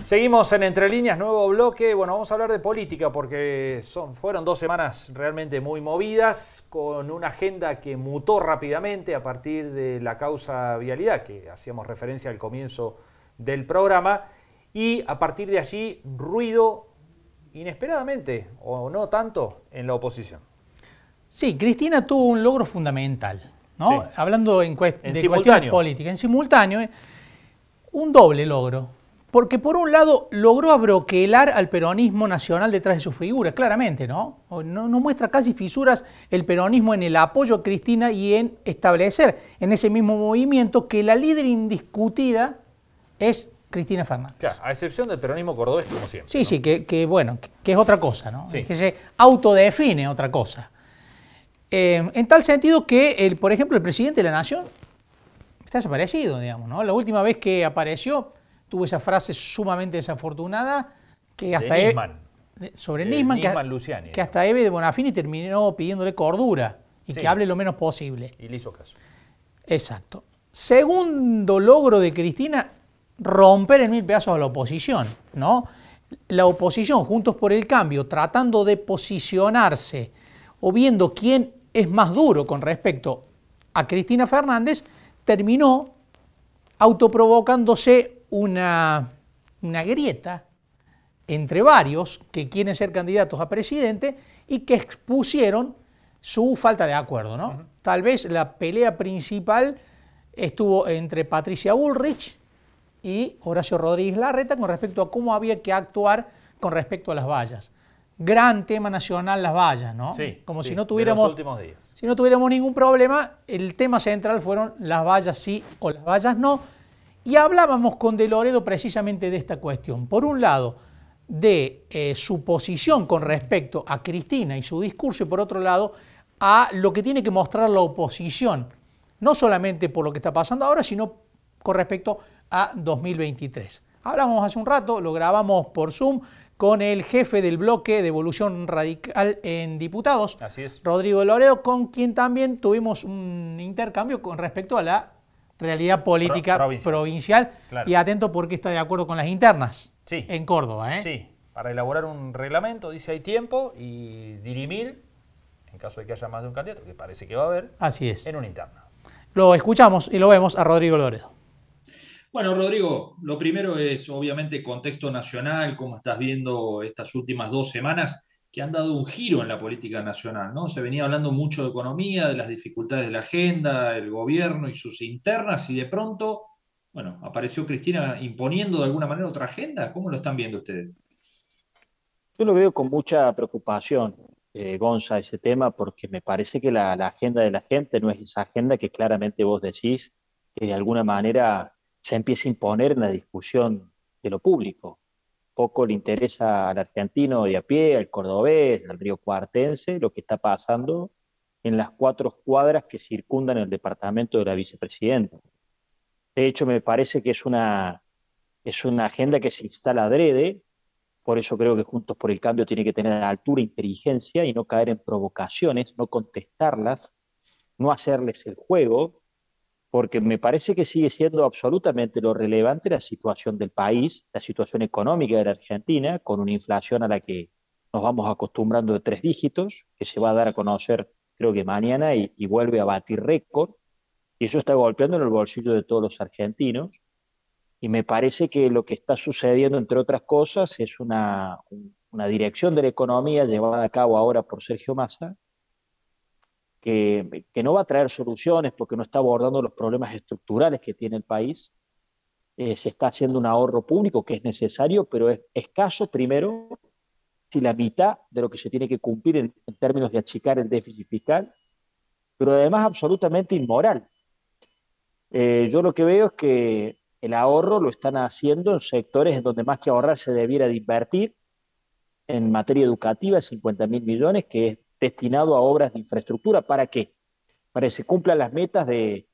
Seguimos en Entre Líneas, nuevo bloque. Bueno, vamos a hablar de política porque fueron 2 semanas realmente muy movidas, con una agenda que mutó rápidamente a partir de la causa vialidad, que hacíamos referencia al comienzo del programa, y a partir de allí ruido inesperadamente, o no tanto, en la oposición. Sí, Cristina tuvo un logro fundamental, ¿no? Sí. Hablando de cuestiones políticas, en simultáneo, un doble logro. Porque por un lado logró abroquelar al peronismo nacional detrás de su figura, claramente, ¿no? No muestra casi fisuras el peronismo en el apoyo a Cristina y en establecer en ese mismo movimiento que la líder indiscutida es Cristina Fernández. Claro, a excepción del peronismo cordobés, como siempre. Sí, ¿no? sí, que es otra cosa, ¿no? Sí. Que se autodefine otra cosa. En tal sentido que, por ejemplo, el presidente de la Nación está desaparecido, digamos, ¿no? La última vez que apareció tuvo esa frase sumamente desafortunada que hasta sobre Nisman, Luciani, que hasta Eve de Bonafini terminó pidiéndole cordura y sí, que hable lo menos posible. Y le hizo caso. Exacto. Segundo logro de Cristina, romper en 1000 pedazos a la oposición, ¿no? La oposición, Juntos por el Cambio, tratando de posicionarse o viendo quién es más duro con respecto a Cristina Fernández, terminó autoprovocándose una grieta entre varios que quieren ser candidatos a presidente y que expusieron su falta de acuerdo, ¿no? Uh-huh. Tal vez la pelea principal estuvo entre Patricia Bullrich y Horacio Rodríguez Larreta con respecto a cómo había que actuar con respecto a las vallas. Gran tema nacional las vallas, ¿no? Sí, como sí, si no tuviéramos, de los últimos días. Si no tuviéramos ningún problema, el tema central fueron las vallas sí o las vallas no. Y hablábamos con De Loredo precisamente de esta cuestión. Por un lado, de su posición con respecto a Cristina y su discurso, y por otro lado, a lo que tiene que mostrar la oposición, no solamente por lo que está pasando ahora, sino con respecto a 2023. Hablamos hace un rato, lo grabamos por Zoom, con el jefe del bloque de Evolución Radical en Diputados, así es, Rodrigo De Loredo, con quien también tuvimos un intercambio con respecto a la realidad política provincial. Claro. Y atento porque está de acuerdo con las internas, sí, en Córdoba. Sí, para elaborar un reglamento, dice, hay tiempo, y dirimir, en caso de que haya más de un candidato, que parece que va a haber, así es, en una interna. Lo escuchamos y lo vemos a Rodrigo Loredo. Bueno, Rodrigo, lo primero es obviamente contexto nacional, cómo estás viendo estas últimas 2 semanas que han dado un giro en la política nacional, ¿no? Se venía hablando mucho de economía, de las dificultades de la agenda, el gobierno y sus internas, y de pronto, bueno, apareció Cristina imponiendo de alguna manera otra agenda. ¿Cómo lo están viendo ustedes? Yo lo veo con mucha preocupación, Gonza, ese tema, porque me parece que la agenda de la gente no es esa agenda que claramente vos decís que de alguna manera se empieza a imponer en la discusión de lo público. Poco le interesa al argentino de a pie, al cordobés, al riocuartense, lo que está pasando en las 4 cuadras que circundan el departamento de la vicepresidenta. De hecho, me parece que es una agenda que se instala adrede. Por eso creo que Juntos por el Cambio tiene que tener altura e inteligencia y no caer en provocaciones, no contestarlas, no hacerles el juego, porque me parece que sigue siendo absolutamente lo relevante la situación del país, la situación económica de la Argentina, con una inflación a la que nos vamos acostumbrando de 3 dígitos, que se va a dar a conocer creo que mañana y vuelve a batir récord, y eso está golpeando en el bolsillo de todos los argentinos. Y me parece que lo que está sucediendo, entre otras cosas, es una dirección de la economía llevada a cabo ahora por Sergio Massa, que no va a traer soluciones porque no está abordando los problemas estructurales que tiene el país. Se está haciendo un ahorro público que es necesario, pero es escaso, primero, si la mitad de lo que se tiene que cumplir en términos de achicar el déficit fiscal, pero además absolutamente inmoral. Yo lo que veo es que el ahorro lo están haciendo en sectores en donde más que ahorrar se debiera de invertir. En materia educativa, 50.000 millones, que es destinado a obras de infraestructura. ¿Para qué? Para que se cumplan las metas de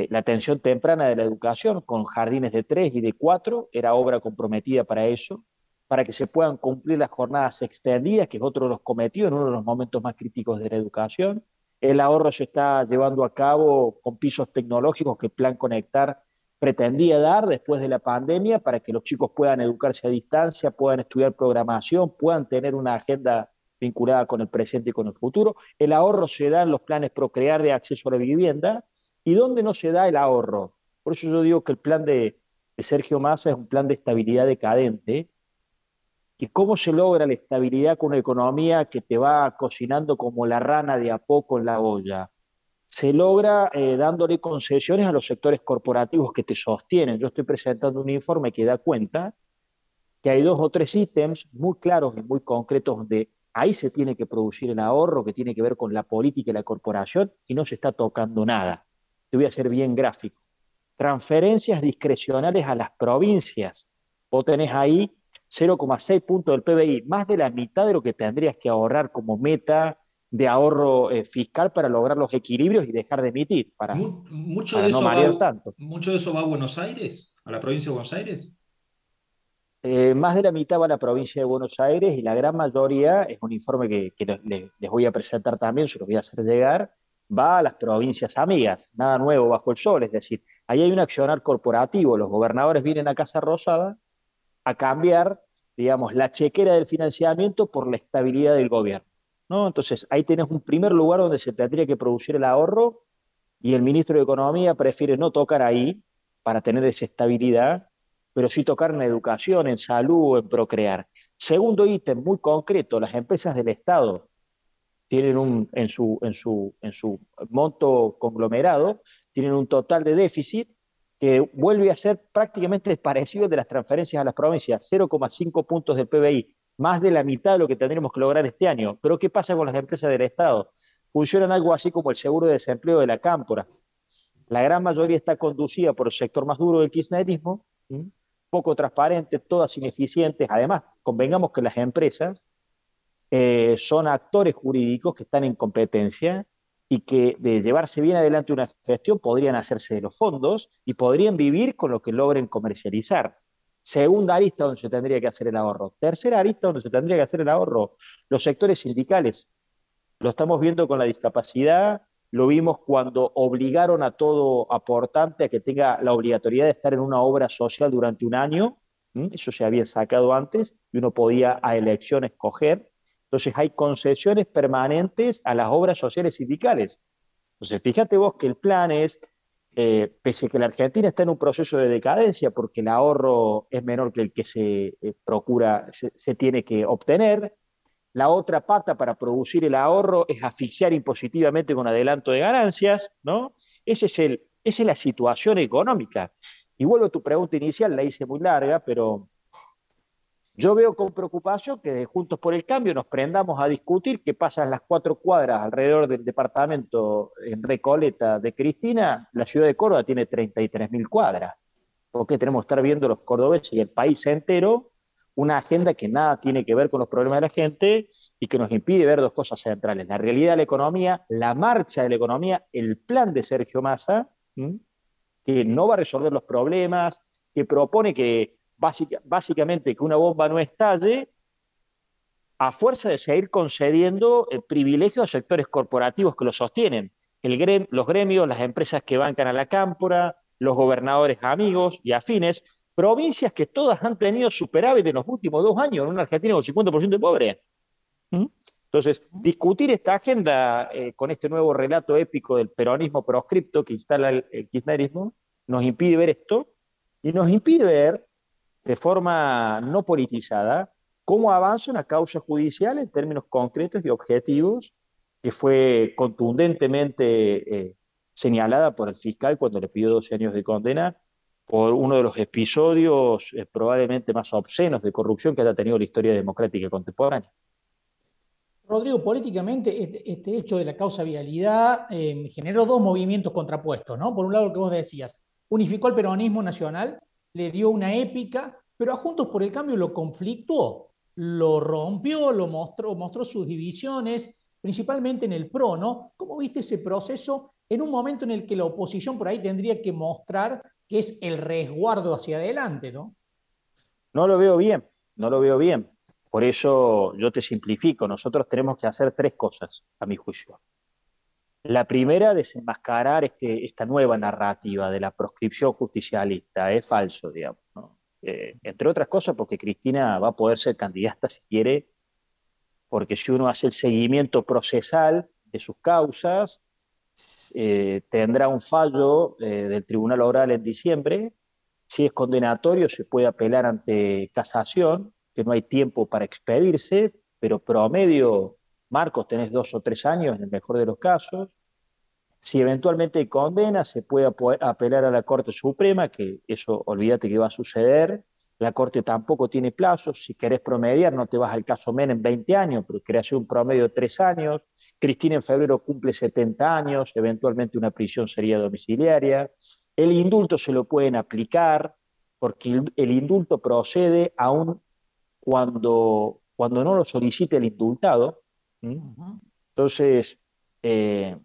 la atención temprana de la educación, con jardines de 3 y de 4, era obra comprometida para eso, para que se puedan cumplir las jornadas extendidas, que es otro de los cometidos en uno de los momentos más críticos de la educación. El ahorro se está llevando a cabo con pisos tecnológicos que el Plan Conectar pretendía dar después de la pandemia para que los chicos puedan educarse a distancia, puedan estudiar programación, puedan tener una agenda vinculada con el presente y con el futuro. El ahorro se da en los planes Procrear de acceso a la vivienda. ¿Y dónde no se da el ahorro? Por eso yo digo que el plan de Sergio Massa es un plan de estabilidad decadente. ¿Y cómo se logra la estabilidad con una economía que te va cocinando como la rana de a poco en la olla? Se logra dándole concesiones a los sectores corporativos que te sostienen. Yo estoy presentando un informe que da cuenta que hay dos o tres ítems muy claros y muy concretos donde ahí se tiene que producir el ahorro que tiene que ver con la política y la corporación y no se está tocando nada. Te voy a ser bien gráfico. Transferencias discrecionales a las provincias. Vos tenés ahí 0,6 puntos del PBI, más de la mitad de lo que tendrías que ahorrar como meta de ahorro fiscal para lograr los equilibrios y dejar de emitir, Mucho de para no eso marear tanto. mucho de eso va a Buenos Aires, a la provincia de Buenos Aires. Más de la mitad va a la provincia de Buenos Aires y la gran mayoría, es un informe que les voy a presentar también, se los voy a hacer llegar, va a las provincias amigas, nada nuevo bajo el sol, es decir, ahí hay un accionar corporativo, los gobernadores vienen a Casa Rosada a cambiar, digamos, la chequera del financiamiento por la estabilidad del gobierno, ¿no? Entonces, ahí tenés un primer lugar donde se tendría que producir el ahorro y el ministro de Economía prefiere no tocar ahí para tener esa estabilidad, pero sí tocar en educación, en salud, en procrear. Segundo ítem muy concreto, las empresas del Estado tienen en su monto conglomerado, tienen un total de déficit que vuelve a ser prácticamente parecido al de las transferencias a las provincias, 0,5 puntos del PBI, más de la mitad de lo que tendremos que lograr este año. Pero ¿qué pasa con las empresas del Estado? Funcionan algo así como el seguro de desempleo de la Cámpora. La gran mayoría está conducida por el sector más duro del kirchnerismo, ¿sí? Poco transparente, todas ineficientes. Además, convengamos que las empresas son actores jurídicos que están en competencia y que de llevarse bien adelante una gestión podrían hacerse de los fondos y podrían vivir con lo que logren comercializar. Segunda arista donde se tendría que hacer el ahorro. Tercera arista donde se tendría que hacer el ahorro, los sectores sindicales. Lo estamos viendo con la discapacidad, lo vimos cuando obligaron a todo aportante a que tenga la obligatoriedad de estar en una obra social durante un año. Eso se había sacado antes y uno podía a elección escoger. Entonces hay concesiones permanentes a las obras sociales sindicales. Entonces fíjate vos que el plan es, pese a que la Argentina está en un proceso de decadencia porque el ahorro es menor que el que se procura, se tiene que obtener, la otra pata para producir el ahorro es asfixiar impositivamente con adelanto de ganancias, ¿no? Esa es la situación económica. Y vuelvo a tu pregunta inicial, la hice muy larga, pero yo veo con preocupación que de Juntos por el Cambio nos prendamos a discutir qué pasa en las 4 cuadras alrededor del departamento en Recoleta de Cristina. La ciudad de Córdoba tiene 33.000 cuadras. ¿Por qué tenemos que estar viendo los cordobeses y el país entero una agenda que nada tiene que ver con los problemas de la gente y que nos impide ver dos cosas centrales? La realidad de la economía, la marcha de la economía, el plan de Sergio Massa, que no va a resolver los problemas, que propone que básicamente que una bomba no estalle a fuerza de seguir concediendo privilegios a sectores corporativos que lo sostienen. Los gremios, las empresas que bancan a la cámpora, los gobernadores amigos y afines, provincias que todas han tenido superávit en los últimos 2 años, en una Argentina con 50% de pobres. Entonces, discutir esta agenda con este nuevo relato épico del peronismo proscripto que instala el kirchnerismo nos impide ver esto y nos impide ver de forma no politizada cómo avanza una causa judicial en términos concretos y objetivos que fue contundentemente señalada por el fiscal cuando le pidió 12 años de condena por uno de los episodios probablemente más obscenos de corrupción que haya tenido la historia democrática contemporánea. Rodrigo, políticamente este hecho de la causa vialidad generó dos movimientos contrapuestos, ¿no? Por un lado, lo que vos decías, unificó al peronismo nacional, le dio una épica, pero a Juntos por el Cambio lo conflictuó, lo rompió, mostró sus divisiones, principalmente en el PRO, ¿no? ¿Cómo viste ese proceso en un momento en el que la oposición por ahí tendría que mostrar que es el resguardo hacia adelante, ¿no? No lo veo bien, no lo veo bien. Por eso yo te simplifico, nosotros tenemos que hacer tres cosas, a mi juicio. La primera, desenmascarar esta nueva narrativa de la proscripción justicialista. Es falso, digamos, ¿no? Entre otras cosas porque Cristina va a poder ser candidata si quiere, porque si uno hace el seguimiento procesal de sus causas, tendrá un fallo del Tribunal Oral en diciembre. Si es condenatorio, se puede apelar ante casación, que no hay tiempo para expedirse, pero promedio, Marcos, tenés 2 o 3 años en el mejor de los casos. Si eventualmente condena, se puede apelar a la Corte Suprema, que eso olvídate que va a suceder. La Corte tampoco tiene plazos. Si querés promediar, no te vas al caso Menem en 20 años, pero querés hacer un promedio de 3 años. Cristina en febrero cumple 70 años, eventualmente una prisión sería domiciliaria. El indulto se lo pueden aplicar, porque el indulto procede aún cuando no lo solicite el indultado. ¿Mm? Entonces, eh,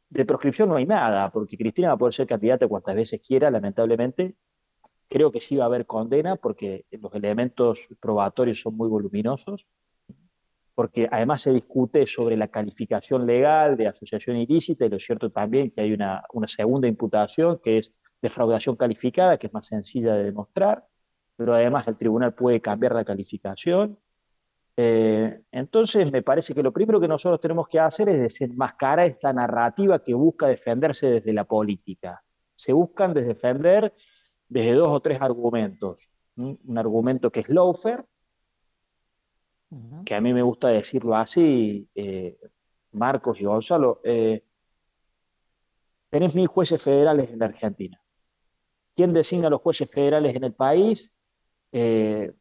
de proscripción no hay nada, porque Cristina va a poder ser candidata cuantas veces quiera, lamentablemente. Creo que sí va a haber condena, porque los elementos probatorios son muy voluminosos, porque además se discute sobre la calificación legal de asociación ilícita, y lo cierto también que hay una segunda imputación, que es defraudación calificada, que es más sencilla de demostrar, pero además el tribunal puede cambiar la calificación. Entonces me parece que lo primero que nosotros tenemos que hacer es desenmascarar esta narrativa que busca defenderse desde la política. Se buscan defender desde 2 o 3 argumentos. Un argumento que es lawfare, que a mí me gusta decirlo así, Marcos y Gonzalo. Tenés 1.000 jueces federales en la Argentina. ¿Quién designa a los jueces federales en el país? Eh,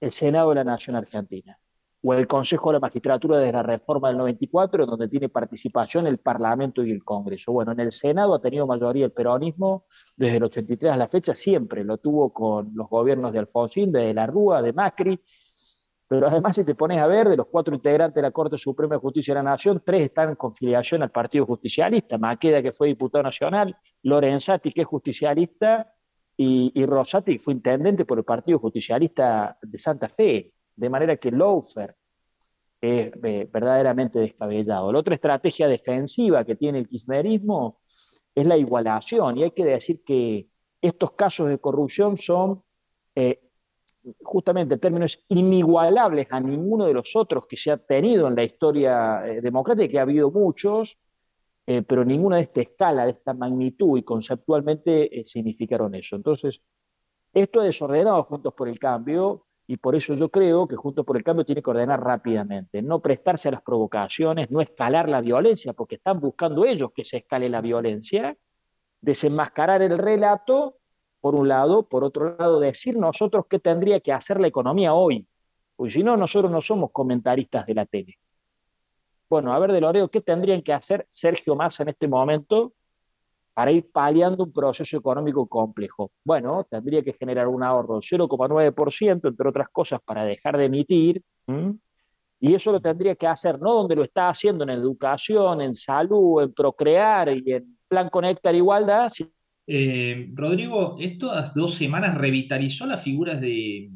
el Senado de la Nación Argentina, o el Consejo de la Magistratura desde la reforma del 94, donde tiene participación el Parlamento y el Congreso. Bueno, en el Senado ha tenido mayoría el peronismo desde el 83 a la fecha, siempre lo tuvo con los gobiernos de Alfonsín, de la Rúa, de Macri, pero además si te pones a ver, de los 4 integrantes de la Corte Suprema de Justicia de la Nación, 3 están con filiación al Partido Justicialista: Maqueda, que fue diputado nacional; Lorenzati, que es justicialista; y Rosati, que fue intendente por el Partido Justicialista de Santa Fe. De manera que lawfare es verdaderamente descabellado. La otra estrategia defensiva que tiene el kirchnerismo es la igualación, y hay que decir que estos casos de corrupción son, eh, justamente en términos inigualables a ninguno de los otros que se ha tenido en la historia democrática, que ha habido muchos, pero ninguna de esta escala, de esta magnitud y conceptualmente significaron eso. Entonces, esto ha desordenado Juntos por el Cambio, y por eso yo creo que Juntos por el Cambio tiene que ordenar rápidamente, no prestarse a las provocaciones, no escalar la violencia, porque están buscando ellos que se escale la violencia, desenmascarar el relato, por un lado; por otro lado, decir nosotros qué tendría que hacer la economía hoy, porque si no, nosotros no somos comentaristas de la tele. Bueno, a ver, de Loredo, ¿qué tendrían que hacer Sergio Massa en este momento para ir paliando un proceso económico complejo? Bueno, tendría que generar un ahorro del 0,9%, entre otras cosas, para dejar de emitir. Y eso lo tendría que hacer, no donde lo está haciendo, en educación, en salud, en procrear y en Plan Conectar Igualdad. Rodrigo, estas 2 semanas revitalizó las figuras de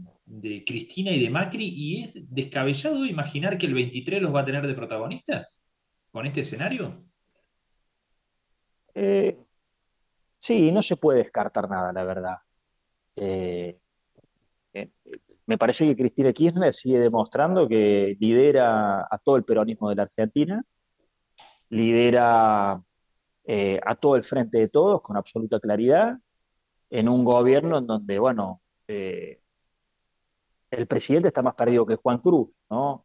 Cristina y de Macri, y es descabellado imaginar que el 23 los va a tener de protagonistas con este escenario. Eh, sí, no se puede descartar nada, la verdad. Eh, eh, Me parece que Cristina Kirchner sigue demostrando que lidera a todo el peronismo de la Argentina, lidera a todo el Frente de Todos con absoluta claridad, en un gobierno en donde, bueno, el presidente está más perdido que Juan Cruz, ¿no?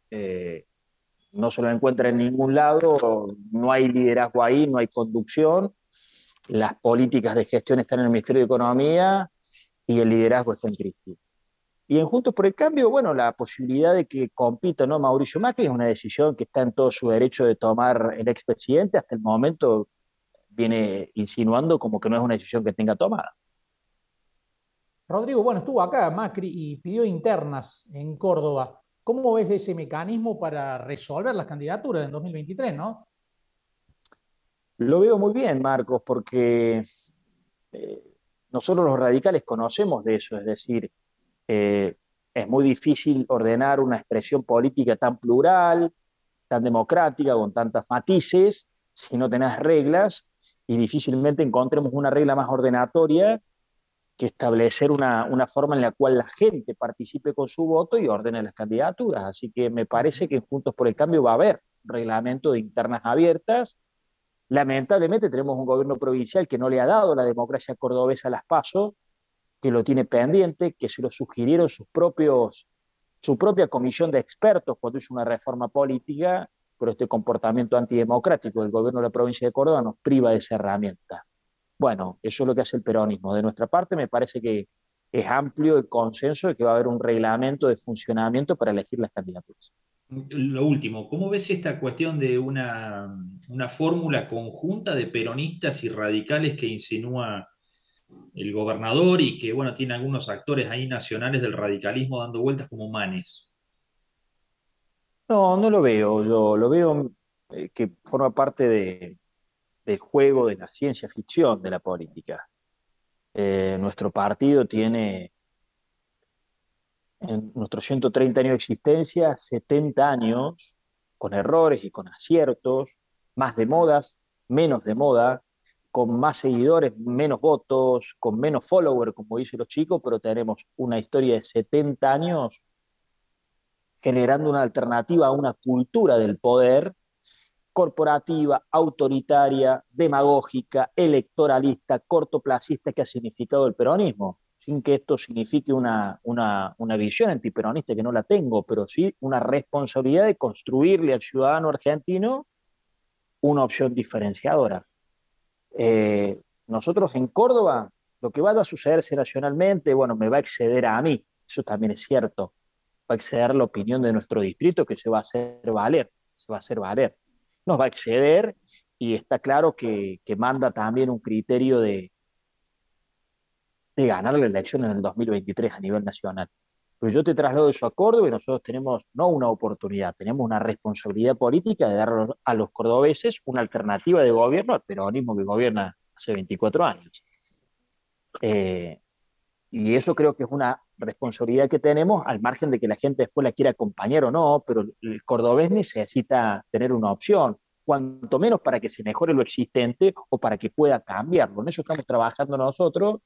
No se lo encuentra en ningún lado, no hay liderazgo ahí, no hay conducción, las políticas de gestión están en el Ministerio de Economía y el liderazgo está en Cristina. Y en Juntos por el Cambio, bueno, la posibilidad de que compita, ¿no?, Mauricio Macri es una decisión que está en todo su derecho de tomar el expresidente. Hasta el momento viene insinuando como que no es una decisión que tenga tomada. Rodrigo, bueno, estuvo acá Macri y pidió internas en Córdoba. ¿Cómo ves ese mecanismo para resolver las candidaturas en 2023, no? Lo veo muy bien, Marcos, porque eh, nosotros los radicales conocemos de eso, es decir, es muy difícil ordenar una expresión política tan plural, tan democrática, con tantos matices, si no tenés reglas, y difícilmente encontremos una regla más ordenatoria que establecer una forma en la cual la gente participe con su voto y ordene las candidaturas. Así que me parece que en Juntos por el Cambio va a haber un reglamento de internas abiertas. Lamentablemente tenemos un gobierno provincial que no le ha dado la democracia cordobesa a las PASO, que lo tiene pendiente, que se lo sugirieron su propia comisión de expertos cuando hizo una reforma política, pero este comportamiento antidemocrático del gobierno de la provincia de Córdoba nos priva de esa herramienta. Bueno, eso es lo que hace el peronismo. De nuestra parte me parece que es amplio el consenso de que va a haber un reglamento de funcionamiento para elegir las candidaturas. Lo último, ¿cómo ves esta cuestión de una fórmula conjunta de peronistas y radicales que insinúa el gobernador y que, bueno, tiene algunos actores ahí nacionales del radicalismo dando vueltas como manes? No, no lo veo. Yo lo veo que forma parte del juego de la ciencia ficción de la política. Nuestro partido tiene, en nuestros 130 años de existencia, 70 años con errores y con aciertos, más de modas, menos de moda, con más seguidores, menos votos, con menos followers, como dicen los chicos, pero tenemos una historia de 70 años generando una alternativa a una cultura del poder corporativa, autoritaria, demagógica, electoralista, cortoplacista que ha significado el peronismo, sin que esto signifique una visión antiperonista, que no la tengo, pero sí una responsabilidad de construirle al ciudadano argentino una opción diferenciadora. Nosotros en Córdoba, lo que va a sucederse nacionalmente, bueno, me va a exceder a mí, eso también es cierto, va a exceder la opinión de nuestro distrito que se va a hacer valer, se va a hacer valer. Nos va a exceder y está claro que manda también un criterio de ganar la elección en el 2023 a nivel nacional. Pero yo te traslado eso a Córdoba y nosotros tenemos no una oportunidad, tenemos una responsabilidad política de dar a los cordobeses una alternativa de gobierno al peronismo que gobierna hace 24 años. Y eso creo que es una responsabilidad que tenemos, al margen de que la gente después la quiera acompañar o no, pero el cordobés necesita tener una opción, cuanto menos para que se mejore lo existente o para que pueda cambiarlo. En eso estamos trabajando nosotros,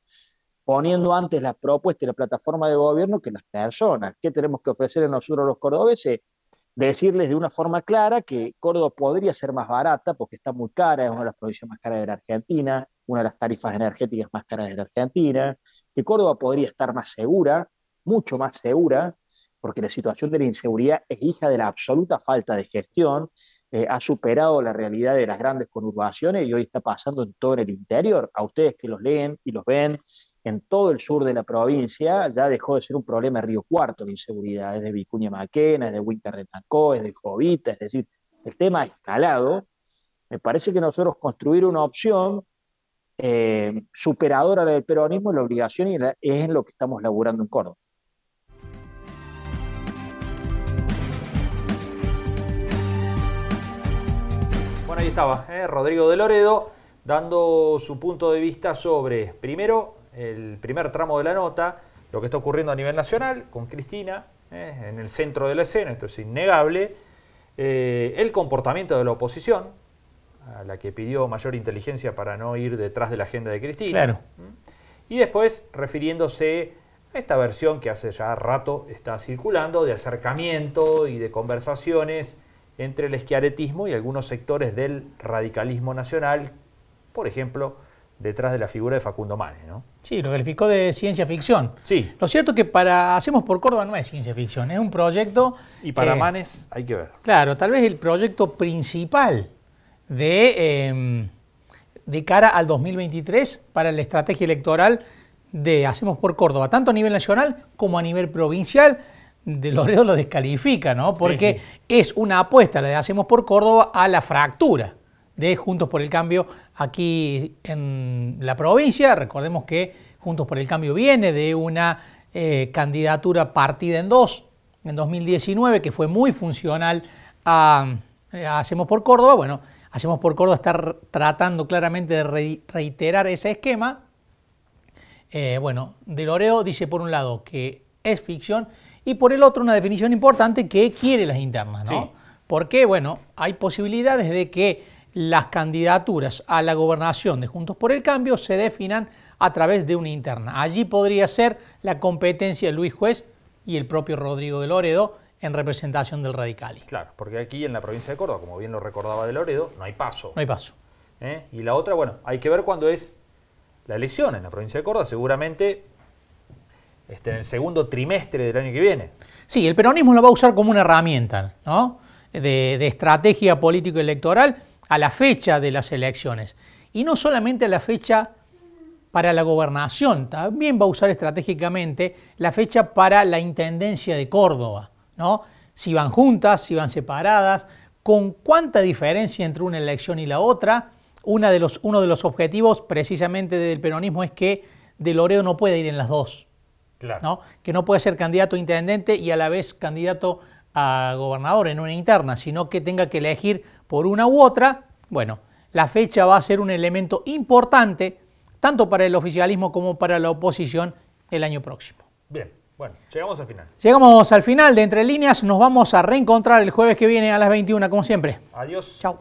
poniendo antes la propuesta y la plataforma de gobierno que las personas. ¿Qué tenemos que ofrecer a nosotros los cordobeses? Decirles de una forma clara que Córdoba podría ser más barata porque está muy cara, es una de las provincias más caras de la Argentina, una de las tarifas energéticas más caras de la Argentina, que Córdoba podría estar más segura, mucho más segura, porque la situación de la inseguridad es hija de la absoluta falta de gestión, ha superado la realidad de las grandes conurbaciones y hoy está pasando en todo el interior. A ustedes que los leen y los ven, en todo el sur de la provincia ya dejó de ser un problema de Río Cuarto la inseguridad, es de Vicuña Maquena, es de Huinca Retacó, es de Jovita, es decir, el tema ha escalado. Me parece que nosotros construir una opción superadora del peronismo es la obligación y es en lo que estamos laburando en Córdoba. Bueno, ahí estaba, Rodrigo de Loredo dando su punto de vista sobre, primero, el primer tramo de la nota, lo que está ocurriendo a nivel nacional con Cristina, en el centro de la escena, esto es innegable, el comportamiento de la oposición, a la que pidió mayor inteligencia para no ir detrás de la agenda de Cristina. Claro. Y después refiriéndose a esta versión que hace ya rato está circulando de acercamiento y de conversaciones entre el schiarettismo y algunos sectores del radicalismo nacional, por ejemplo, detrás de la figura de Facundo Manes, ¿no? Sí, lo calificó de ciencia ficción. Sí. Lo cierto es que para Hacemos por Córdoba no es ciencia ficción, es un proyecto... Y para Manes hay que ver. Claro, tal vez el proyecto principal de cara al 2023 para la estrategia electoral de Hacemos por Córdoba, tanto a nivel nacional como a nivel provincial. De Loredo lo descalifica, ¿no? Porque es una apuesta la de Hacemos por Córdoba a la fractura de Juntos por el Cambio aquí en la provincia. Recordemos que Juntos por el Cambio viene de una candidatura partida en dos en 2019 que fue muy funcional a Hacemos por Córdoba. Bueno, Hacemos por Córdoba está tratando claramente de reiterar ese esquema. Bueno, de Loredo dice por un lado que es ficción y por el otro una definición importante que quiere las internas, ¿no? Sí. Porque, bueno, hay posibilidades de que las candidaturas a la gobernación de Juntos por el Cambio se definan a través de una interna. Allí podría ser la competencia de Luis Juez y el propio Rodrigo de Loredo en representación del radicalismo. Claro, porque aquí en la provincia de Córdoba, como bien lo recordaba de Loredo, no hay paso. No hay paso. Y la otra, bueno, hay que ver cuándo es la elección en la provincia de Córdoba, seguramente en el segundo trimestre del año que viene. Sí, el peronismo lo va a usar como una herramienta, ¿no?, de estrategia político-electoral a la fecha de las elecciones. Y no solamente a la fecha para la gobernación, también va a usar estratégicamente la fecha para la intendencia de Córdoba, ¿no? Si van juntas, si van separadas, con cuánta diferencia entre una elección y la otra. Uno de los objetivos precisamente del peronismo es que de Loredo no puede ir en las dos. Claro. ¿No? Que no puede ser candidato a intendente y a la vez candidato a gobernador en una interna, sino que tenga que elegir por una u otra. Bueno, la fecha va a ser un elemento importante tanto para el oficialismo como para la oposición el año próximo. Bien, bueno, llegamos al final. Llegamos al final de Entre Líneas, nos vamos a reencontrar el jueves que viene a las 21 como siempre. Adiós. Chao.